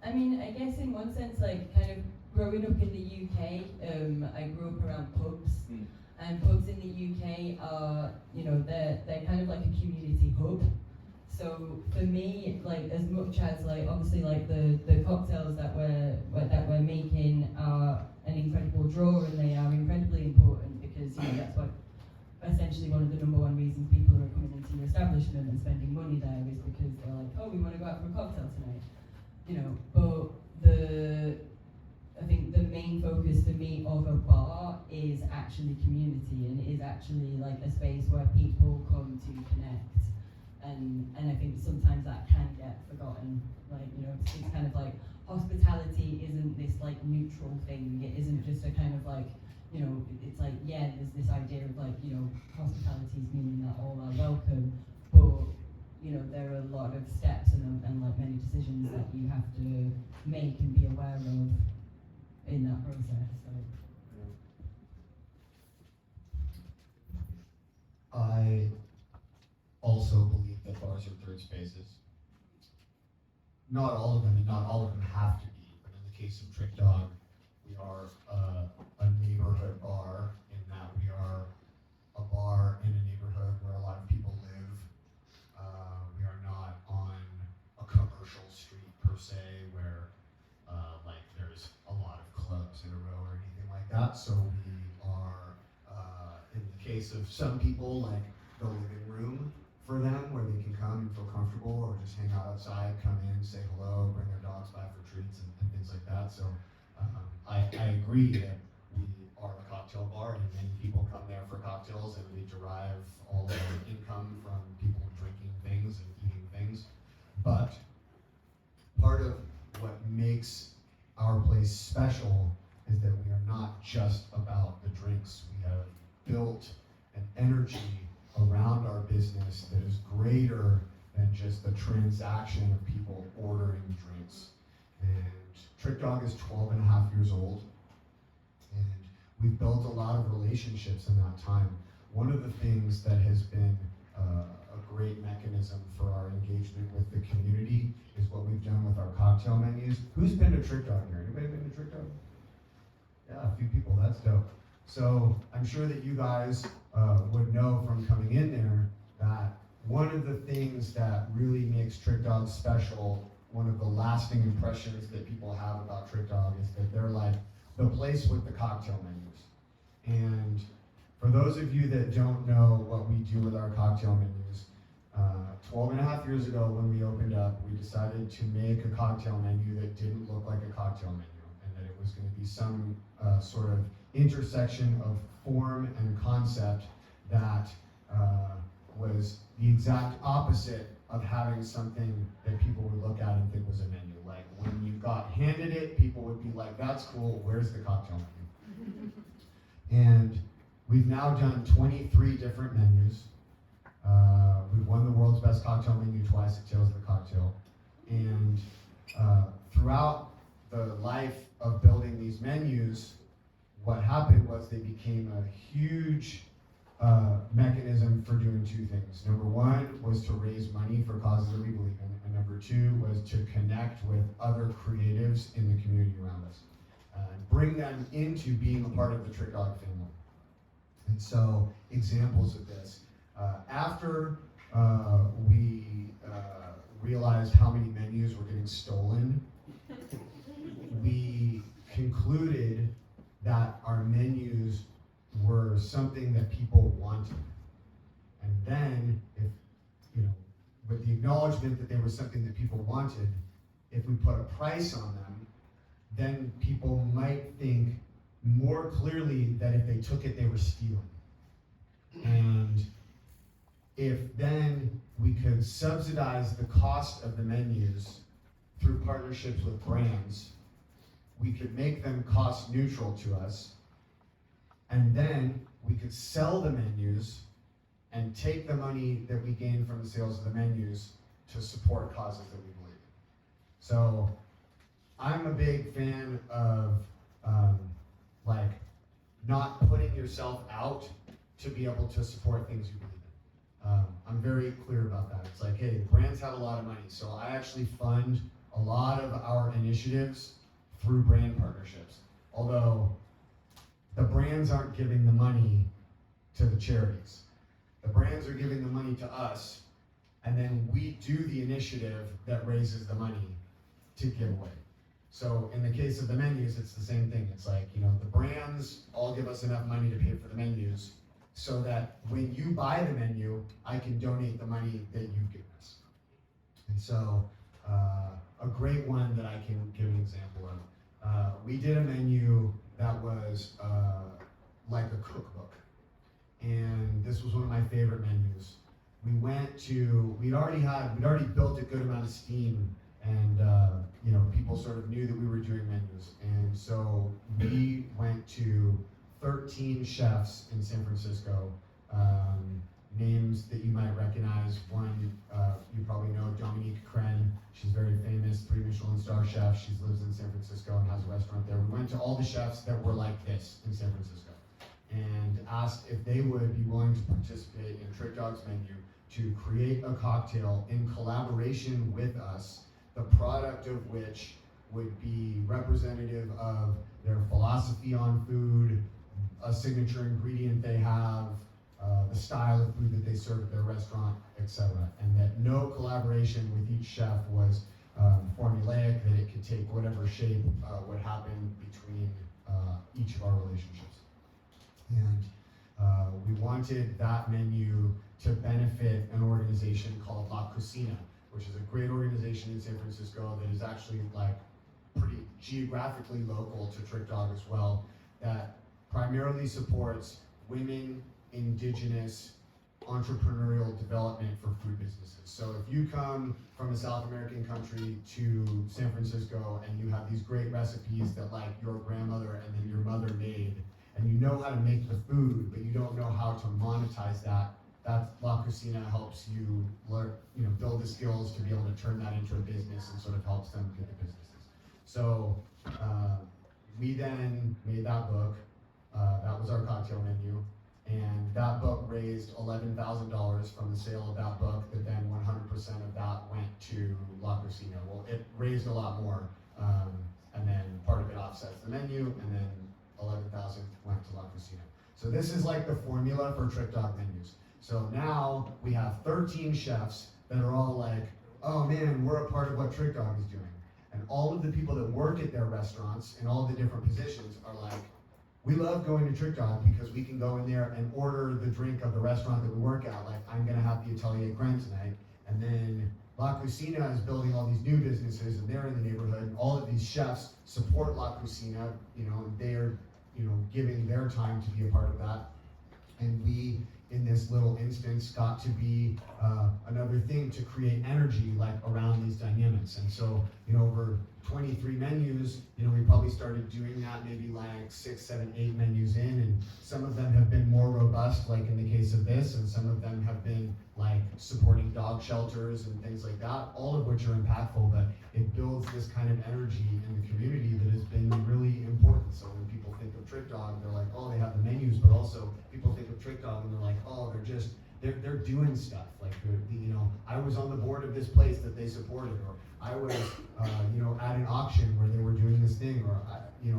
I mean, I guess in one sense, like kind of growing up in the UK, I grew up around pubs, and pubs in the UK are, you know, they're kind of like a community hub. So for me, like as much as like obviously like the cocktails that we're making are an incredible draw, and they are incredibly important because, you know, that's what essentially one of the number one reasons people are coming into your establishment and spending money there is because they're like, oh, we want to go out for a cocktail tonight, you know. But I think the main focus for me of a bar is actually community, and is actually like a space where people come to connect. And I think sometimes that can get forgotten. Like, you know, it's kind of like hospitality isn't this like neutral thing. It isn't just a kind of like, you know, it's like, yeah, there's this idea of like, you know, hospitality is meaning that all are welcome, but, you know, there are a lot of steps and like many decisions that you have to make and be aware of in that process. So. I also believe that bars are third spaces. Not all of them, and not all of them have to be, but in the case of Trick Dog, we are a neighborhood bar, in that we are a bar in a neighborhood where a lot of people live. We are not on a commercial street per se, where like there's a lot of clubs in a row or anything like that. So we are, in the case of some people, like the living room for them, where they can come and feel comfortable, or just hang out outside, come in, say hello, bring their dogs by for treats and things like that. So I agree that we are a cocktail bar, and many people come there for cocktails, and we derive all of our income from people drinking things and eating things. But part of what makes our place special is that we are not just about the drinks. We have built an energy around our business that is greater than just the transaction of people ordering drinks. And Trick Dog is 12 and a half years old, and we've built a lot of relationships in that time. one of the things that has been a great mechanism for our engagement with the community is what we've done with our cocktail menus. Who's been to Trick Dog here? Anybody been to Trick Dog? Yeah, a few people, that's dope. So I'm sure that you guys would know from coming in there that one of the things that really makes Trick Dog special, one of the lasting impressions that people have about Trick Dog is that they're like the place with the cocktail menus. And for those of you that don't know what we do with our cocktail menus, 12 and a half years ago when we opened up, we decided to make a cocktail menu that didn't look like a cocktail menu, and that it was going to be some sort of intersection of form and concept that was the exact opposite of having something that people would look at and think was a menu. Like when you got handed it, people would be like, that's cool, where's the cocktail menu? And we've now done 23 different menus. We've won the world's best cocktail menu twice at Tales of the Cocktail. And throughout the life of building these menus, what happened was they became a huge mechanism for doing two things. Number one was to raise money for causes that we believe in, and number two was to connect with other creatives in the community around us, and bring them into being a part of the Trick Dog family. And so, examples of this. After we realized how many menus were getting stolen, we concluded that our menus were something that people wanted. And then, if, you know, with the acknowledgement that they were something that people wanted, if we put a price on them, then people might think more clearly that if they took it, they were stealing. And if then we could subsidize the cost of the menus through partnerships with brands, we could make them cost neutral to us, and then we could sell the menus and take the money that we gain from the sales of the menus to support causes that we believe in. So I'm a big fan of like not putting yourself out to be able to support things you believe in. I'm very clear about that. It's like, hey, brands have a lot of money, so I actually fund a lot of our initiatives through brand partnerships. Although the brands aren't giving the money to the charities. The brands are giving the money to us, and then we do the initiative that raises the money to give away. So in the case of the menus, it's the same thing. It's like, you know, the brands all give us enough money to pay for the menus so that when you buy the menu, I can donate the money that you've given us. And so a great one that I can give an example of. We did a menu that was like a cookbook. And this was one of my favorite menus. We'd already built a good amount of steam, and you know, people sort of knew that we were doing menus. And so we went to 13 chefs in San Francisco, names that you might recognize. One, you probably know, Dominique Crenn. She's very famous, 3 Michelin star chef. She lives in San Francisco and has a restaurant there. We went to all the chefs that were like this in San Francisco and asked if they would be willing to participate in Trick Dog's menu to create a cocktail in collaboration with us, the product of which would be representative of their philosophy on food, a signature ingredient they have, the style of food that they serve at their restaurant, etc. And that no collaboration with each chef was formulaic, that it could take whatever shape would happen between each of our relationships. And we wanted that menu to benefit an organization called La Cocina, which is a great organization in San Francisco that is actually like pretty geographically local to Trick Dog as well, that primarily supports women, indigenous, entrepreneurial development for food businesses. So if you come from a South American country to San Francisco and you have these great recipes that like your grandmother and then your mother made, and you know how to make the food, but you don't know how to monetize that, La Cocina helps you learn, build the skills to be able to turn that into a business and sort of helps them get the businesses. So we then made that book. That was our cocktail menu. And that book raised $11,000 from the sale of that book, that then 100% of that went to La Cocina. Well, it raised a lot more, and then part of it offsets the menu, and then 11,000 went to La Cocina. So this is like the formula for Trick Dog menus. So now we have 13 chefs that are all like, oh man, we're a part of what Trick Dog is doing. And all of the people that work at their restaurants in all the different positions are like, we love going to Trick Dog because we can go in there and order the drink of the restaurant that we work at. Like, I'm gonna have the Atelier Creme tonight. And then La Cocina is building all these new businesses, and they're in the neighborhood, and all of these chefs support La Cocina, and they're, giving their time to be a part of that. And we, in this little instance, got to be another thing to create energy like around these dynamics. And so, over 23 menus, we probably started doing that maybe like 6, 7, 8 menus in, and some of them have been more robust, like in the case of this, and some of them have been like supporting dog shelters and things like that, all of which are impactful, but it builds this kind of energy in the community that has been really important. So when people think of Trick Dog, they're like, oh, they have the menus, but also people think of Trick Dog and they're like, oh, they're doing stuff. Like, I was on the board of this place that they supported, or I was, at an auction where they were doing this thing, or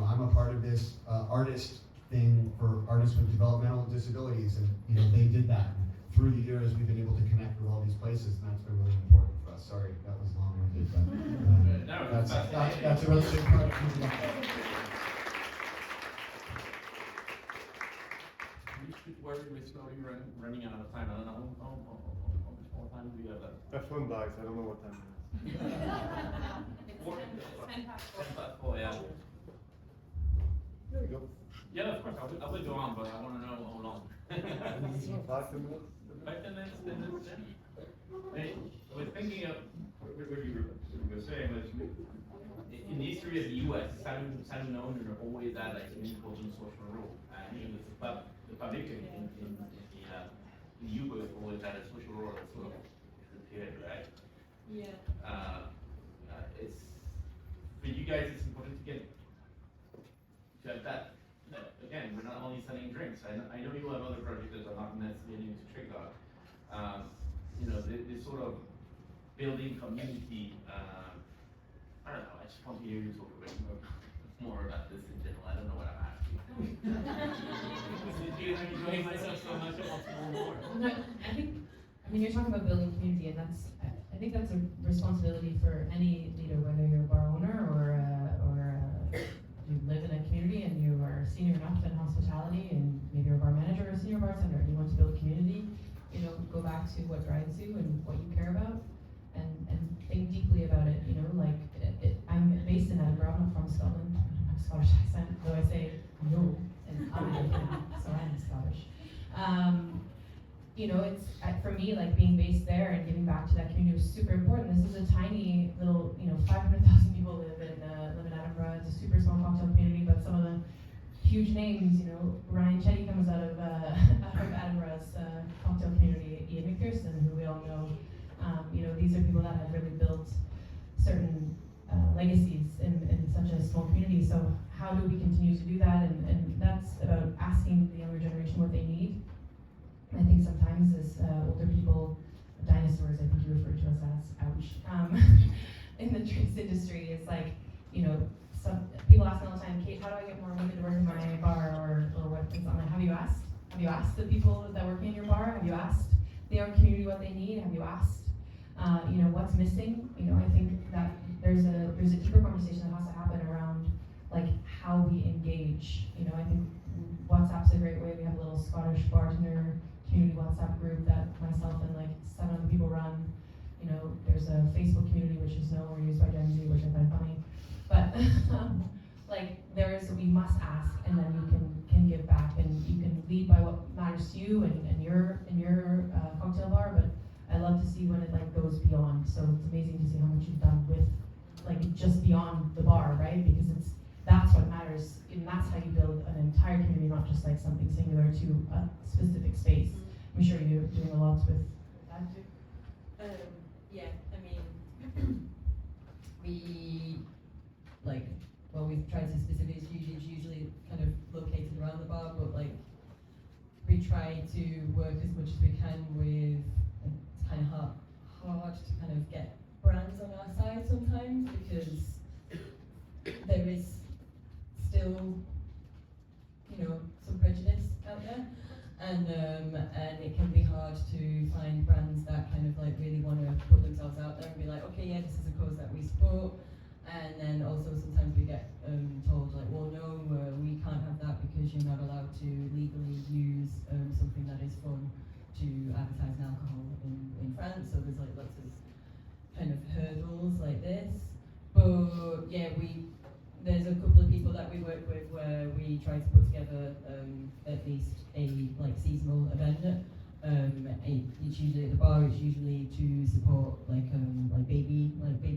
I'm a part of this artist thing for artists with developmental disabilities, and they did that. And through the years, we've been able to connect with all these places, and that's been really important for us. Sorry, that was long-winded, but that's a really big part of it. We should worry with slowly running out of time. I don't know how much time do we have left? My phone dies, I don't know what time it is. It's 10 past 4. 10 past 4, yeah. There you go. Yeah, of course, I will go on, but I want to know how long. 5 minutes? 5 minutes, 10 minutes, yeah. Hey, I was thinking of what you were saying was, in the history of the US, salon owners are always had like an important social role. And the public in the US always had a social role that sort of disappeared, right? Yeah. It's for you guys. It's important to have that. Again, we're not only selling drinks. I know you have other projects that are not necessarily into Trick Dog. This sort of building community. I don't know. I just want to hear you talk a bit more about this in general. I don't know what I'm asking. I'm enjoying myself so much. I want to know more. No, you're talking about building community, and I think that's a responsibility for any leader, whether you're a bar owner or you live in a community and you are senior enough in hospitality, and maybe you're a bar manager or a senior bartender, and you want to build community. Go back to what drives you and what you care about, and think deeply about it. I'm based in Edinburgh. I'm not from Scotland. I don't have a Scottish accent, though I say no, and so I'm Scottish. It's for me, like, being based there and giving back to that community was super important. This is a tiny little, 500,000 people live in Edinburgh. It's a super small cocktail community, but some of the huge names, Ryan Chetty comes out of Edinburgh's cocktail community. Ian McPherson, who we all know. These are people that have really built certain legacies in such a small community. So how do we continue to do that? And that's about asking the younger generation what they need. I think sometimes as older people, dinosaurs, I think you refer to us as, ouch, in the drinks industry, it's like, some people ask me all the time, Kate, how do I get more women to work in my bar, or what? It's not like, have you asked the people that work in your bar? Have you asked the young community what they need? Have you asked, what's missing? I think that there's a deeper conversation that has to happen around, like, how we engage. I think WhatsApp's a great way. We have a little Scottish bartender community WhatsApp group that myself and like 7 other people run. There's a Facebook community which is no longer used by Gen Z, which I find funny. But we must ask, and then you can give back, and you can lead by what matters to you and your cocktail bar. But I love to see when it like goes beyond. So it's amazing to see how much you've done with like just beyond the bar, right? Because that's what matters, and that's how you build an entire community, not just like something singular to a specific space. I'm sure you're doing a lot with that too. Yeah, we've tried to specifically, it's usually kind of located around the bar, but like we try to work as much as we can with, it's kind of hard to kind of get brands on our side sometimes because there is still, you know, some prejudice out there, and it can be hard to find brands that kind of like really want to put themselves out there and be like, okay, yeah, this is a cause that we support, and then also sometimes we get told like, well, no, we can't have that because you're not allowed to legally use something that is fun to advertise an alcohol in France. So there's like lots of kind of hurdles like this, but yeah, there's a couple of people that we work with where we try to put together at least a like seasonal event. It's usually at the bar. It's usually to support like baby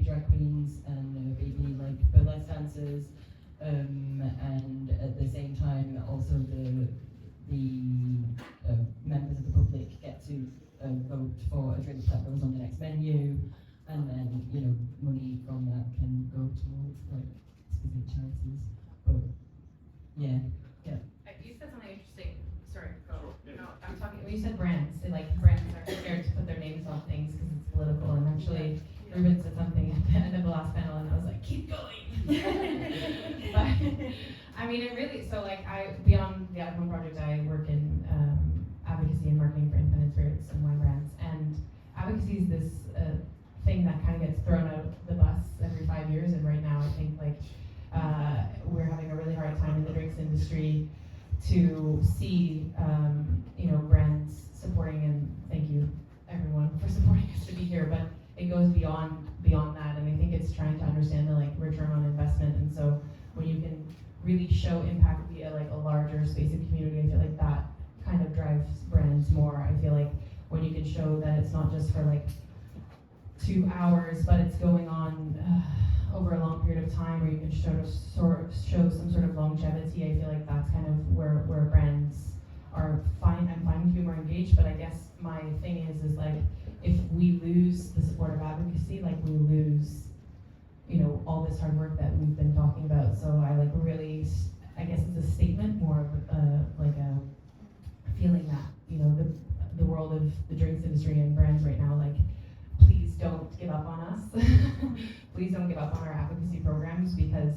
drag queens and baby like burlesque dancers, and at the same time also the members of the public get to vote for a drink that goes on the next menu, and then you know money from that can go towards like specific charities. But yeah. You said something interesting. Sorry, go. No, I'm talking. When you said brands, like brands are scared to put their names on things because it's political. And actually, Ruben said something at the end of the last panel, and I was like, keep going. But I mean, it really. So like, beyond the Out of Home project, I work in advocacy and marketing for independent spirits and wine brands. And advocacy is this thing that kind of gets thrown out the bus every 5 years. And right now, I think like we're having a really hard time in the drinks industry to see, you know, brands supporting, and thank you everyone for supporting us to be here, but it goes beyond that, and I think it's trying to understand the like return on investment. And so when you can really show impact via like a larger space of community, I feel like that kind of drives brands more. I feel like when you can show that it's not just for like 2 hours, but it's going on over a long period of time, where you can show some sort of longevity. I feel like that's kind of where brands are fine. I'm fine to be more engaged, but I guess my thing is like if we lose the support of advocacy, like we lose, you know, all this hard work that we've been talking about. So I like really, I guess it's a statement more of like a feeling that, you know, the world of the drinks industry and brands right now, like please don't give up on us. Please don't give up on our advocacy programs, because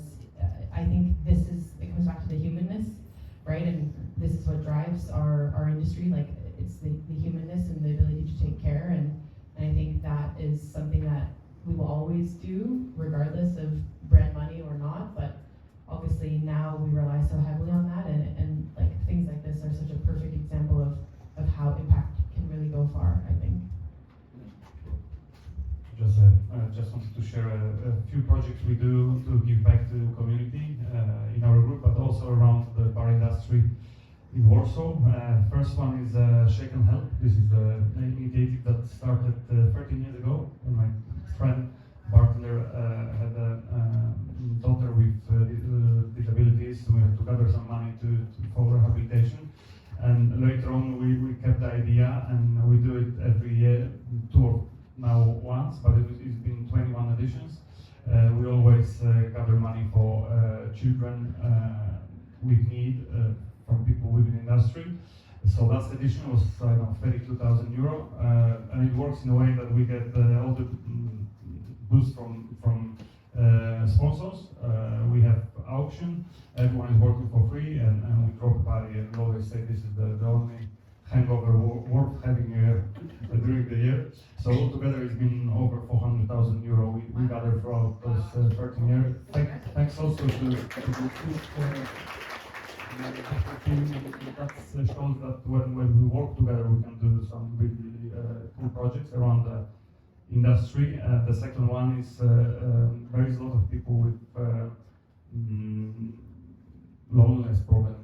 I think it comes back to the humanness, right? And this is what drives our industry. Like it's the humanness and the ability to take care. And I think that is something that we will always do, regardless of brand money or not. But obviously now we rely so heavily on that, and like things like this are such a perfect example of how impact can really go far, I think. Just wanted to share a few projects we do to give back to the community in our group, but also around the bar industry in Warsaw. First one is Shake and Help. This is an initiative that started 13 years ago when my friend bartender had a daughter with disabilities. We had to gather some money for rehabilitation, and later on we kept the idea, and we do it every year, once, but it's been 21 editions. We always gather money for children with need from people within the industry. So last edition was 32,000 euro, and it works in a way that we get all the boost from sponsors. We have auction, everyone is working for free, and we drop a party, and we always say this is the only hangover worth having during the year. So altogether it's been over 400,000 euro we gathered throughout those 13 years. Thanks also to the food that shows that when we work together we can do some really cool projects around the industry. The second one is there is a lot of people with loneliness problem,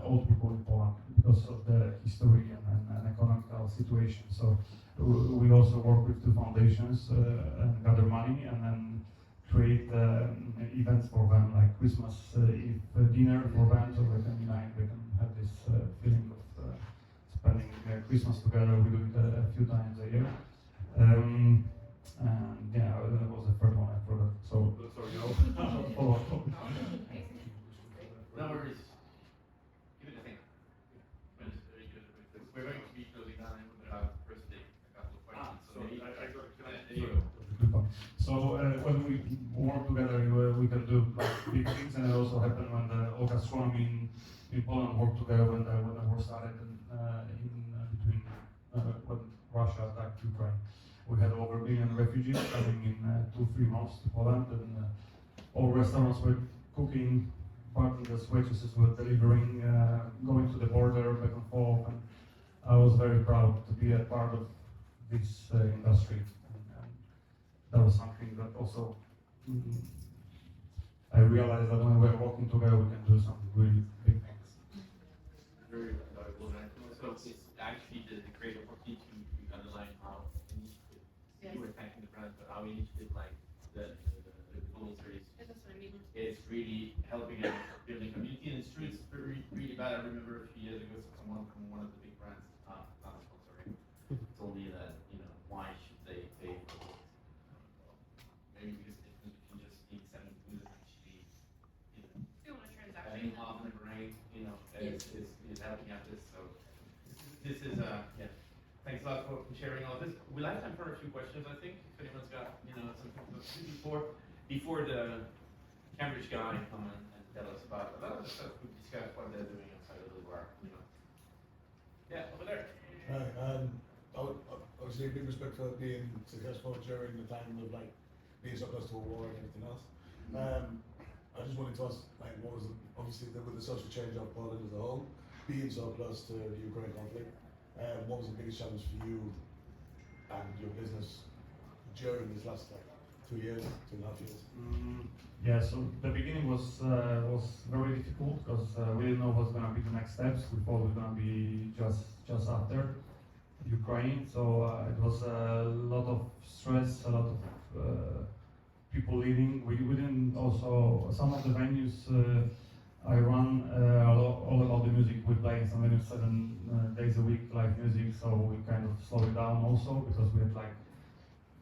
old people in Poland, because of the history and economical situation. So we also work with two foundations and gather money, and then create events for them, like Christmas Eve dinner for them, so they can unite, they can have this feeling of spending Christmas together. We do it a few times a year. And yeah, that was the third one I forgot. So follow up. No worries. Give it a think. But it's very good. we can do like big things, and it also happened when the all gastronomy in Poland worked together when the war started between when Russia attacked Ukraine. We had over 1 million refugees coming in 2-3 months to Poland, and all restaurants were cooking, bartenders, waitresses were delivering, going to the border back and forth, and I was very proud to be a part of this industry. And that was something that also I realized that when we're working together, we can do some really big things. Very valuable, and also it's actually the great opportunity to underline how initiative, you were thanking the brand, but how initiative like the global series That's what I mean. is really helping and building community, and it's true, it's really bad. I remember a few years ago, someone from one of the big brands, not sponsoring, told me that, why should they pay for this? Maybe because if you just eat 7 food and actually, Still want a transaction. having half in the brain, is helping out this. So this is yeah. Thanks a lot for sharing all of this. We'll have time for a few questions, I think. If anyone's got something to do before the Cambridge guy come and tell us about a lot of the stuff we discussed, what they're doing outside of the bar. Yeah, over there. Obviously, big respect for being successful during the time of being so close to a war and everything else. I just wanted to ask, what was obviously with the social change of Poland as a whole, being so close to the Ukraine conflict, what was the biggest challenge for you and your business during these last 2 years, 2.5 years? Yeah, so the beginning was very difficult because we didn't know what's gonna be the next steps. We thought it was gonna be just after Ukraine, so it was a lot of stress, a lot of people leaving. We didn't also, some of the venues I run all about the music. We play some venues 7 days a week, live music, so we kind of slowed it down also because we had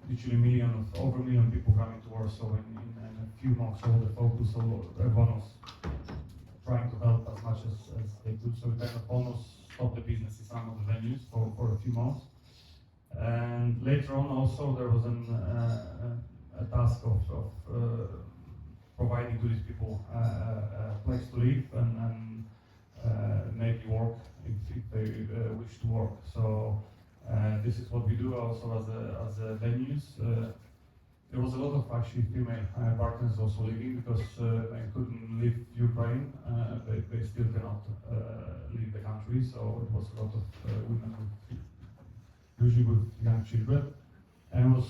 literally over 1 million people coming to Warsaw in a few months. All the focus, everyone was trying to help as much as they could, so we kind of almost stopped the business in some of the venues for a few months. And later on also there was a task of providing to these people a place to live and maybe work if they wish to work. So this is what we do also as a venues. There was a lot of actually female partners also leaving because they couldn't leave Ukraine. They still cannot leave the country. So it was a lot of women, usually with young children, and it was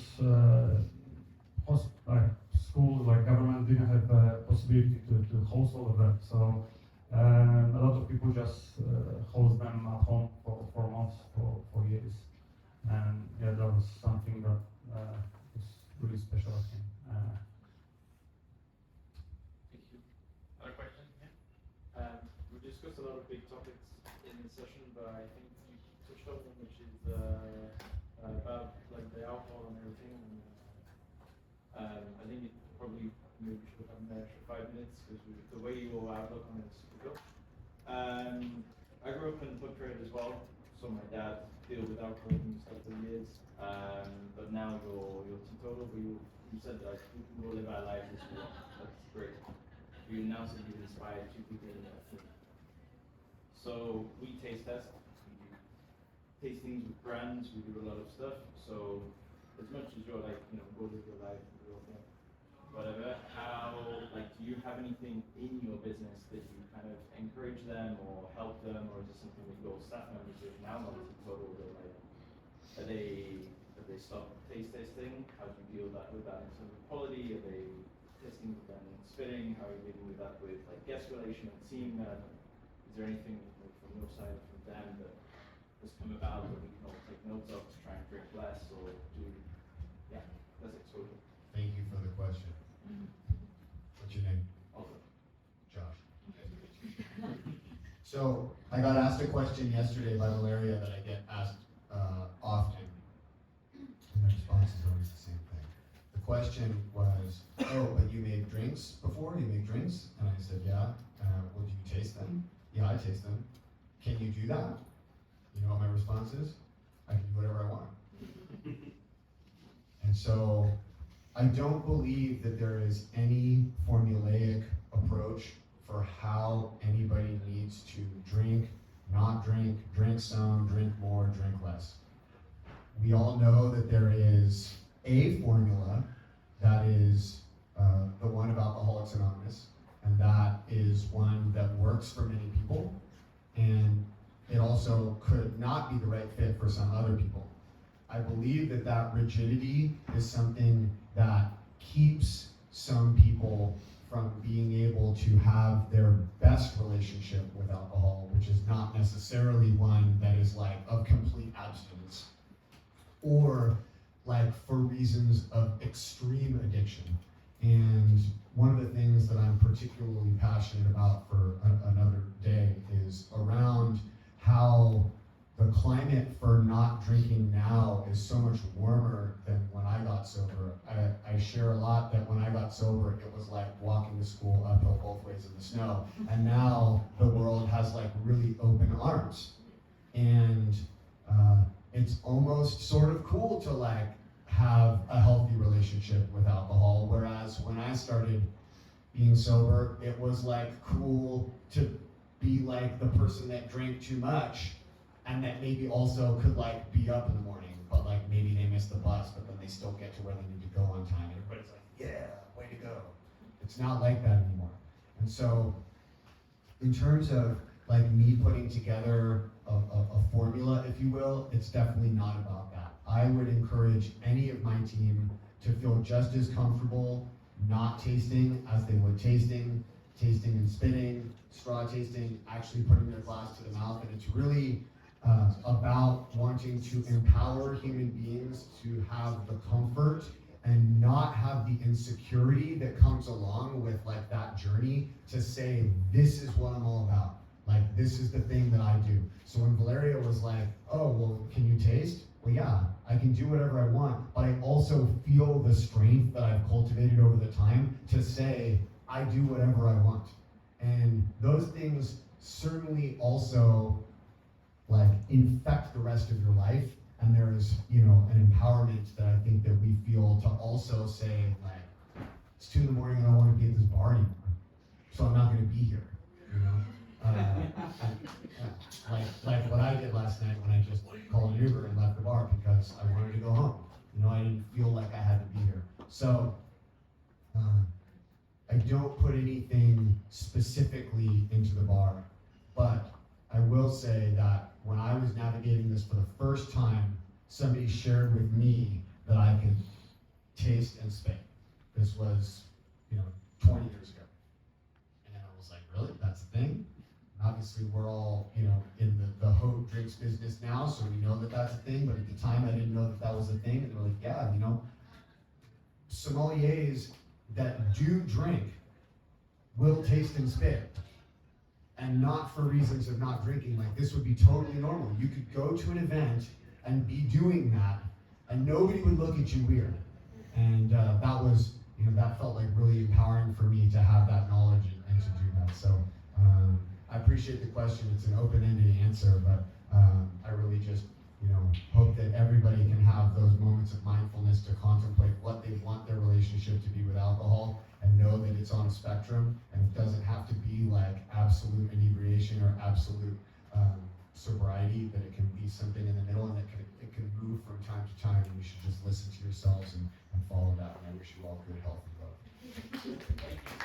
school, government didn't have the possibility to host all of that. So a lot of people just host them at home for months, for years. And yeah, that was something that was really special, I think. Thank you. Other question? Yeah. We discussed a lot of big topics in the session, but I think you touched on one, which is about the alcohol and everything. And, I think it probably maybe we should have an extra 5 minutes because the way your outlook on it is super cool. I grew up in the pub trade as well, so my dad dealt with alcohol and stuff for years. But now you're teetotal, but you said that we will live our lives this way. That's great. You now said you've inspired 2 people in that thing. So we taste test, we do tastings with brands, we do a lot of stuff. So as much as you're go live your life, whatever, do you have anything in your business that you kind of encourage them or help them, or is it something that your staff members are now not teetotal, have they stopped taste testing? How do you deal with that in terms of quality? Are they testing with them spitting? How are you dealing with that with guest relation and team? Is there anything from your side, from them, that has come about that we can all take notes of to try and drink less or do? Yeah, that's it. So Thank you for the question. What's your name? also, Josh. So I got asked a question yesterday by Valeria that I get asked often, and the response is always the same thing. The question was, "Oh, but you made drinks before? You make drinks?" And I said, "Yeah." "Well, do you taste them?" "Yeah, I taste them." "Can you do that?" You know what my response is? "I can do whatever I want." And so I don't believe that there is any formulaic approach for how anybody needs to drink, not drink, drink some, drink more, drink less. We all know that there is a formula that is the one of Alcoholics Anonymous, and that is one that works for many people, and it also could not be the right fit for some other people. I believe that that rigidity is something that keeps some people from being able to have their best relationship with alcohol, which is not necessarily one that is like of complete abstinence, or like for reasons of extreme addiction. And one of the things that I'm particularly passionate about for another day is around how the climate for not drinking now is so much warmer than when I got sober. I share a lot that when I got sober, it was like walking to school uphill both ways in the snow. And now the world has like really open arms. And it's almost sort of cool to like have a healthy relationship with alcohol. Whereas when I started being sober, it was like cool to be like the person that drank too much, and that maybe also could like be up in the morning, but like maybe they missed the bus, but then they still get to where they need to go on time. And everybody's like, yeah, way to go. It's not like that anymore. And so in terms of like me putting together a formula, if you will, it's definitely not about that. I would encourage any of my team to feel just as comfortable not tasting as they would tasting and spitting, straw tasting, actually putting their glass to the mouth. And it's really about wanting to empower human beings to have the comfort and not have the insecurity that comes along with like that journey to say, this is what I'm all about. Like, this is the thing that I do. So when Valeria was like, oh, well, can you taste? Well, yeah, I can do whatever I want, but I also feel the strength that I've cultivated over the time to say, I do whatever I want. And those things certainly also like infect the rest of your life. And there's, you know, an empowerment that I think that we feel to also say, like, it's 2 a.m. and I don't want to be at this bar anymore, so I'm not going to be here, you know? Like what I did last night when I just called an Uber and left the bar because I wanted to go home. You know, I didn't feel like I had to be here. So I don't put anything specifically into the bar, but I will say that when I was navigating this for the first time, somebody shared with me that I could taste and spit. This was, 20 years ago. And I was like, really? That's the thing? Obviously, we're all, in the Hope drinks business now, so we know that that's a thing, but at the time, I didn't know that that was a thing, and they're like, yeah, sommeliers that do drink will taste and spit, and not for reasons of not drinking. Like, this would be totally normal. You could go to an event and be doing that, and nobody would look at you weird. And that was, that felt like really empowering for me to have that knowledge and to do that. So, I appreciate the question. It's an open-ended answer, but I really just, hope that everybody can have those moments of mindfulness to contemplate what they want their relationship to be with alcohol, and know that it's on a spectrum, and it doesn't have to be like absolute inebriation or absolute sobriety, that it can be something in the middle, and it can move from time to time, and you should just listen to yourselves and follow that. And I wish you all good health and love.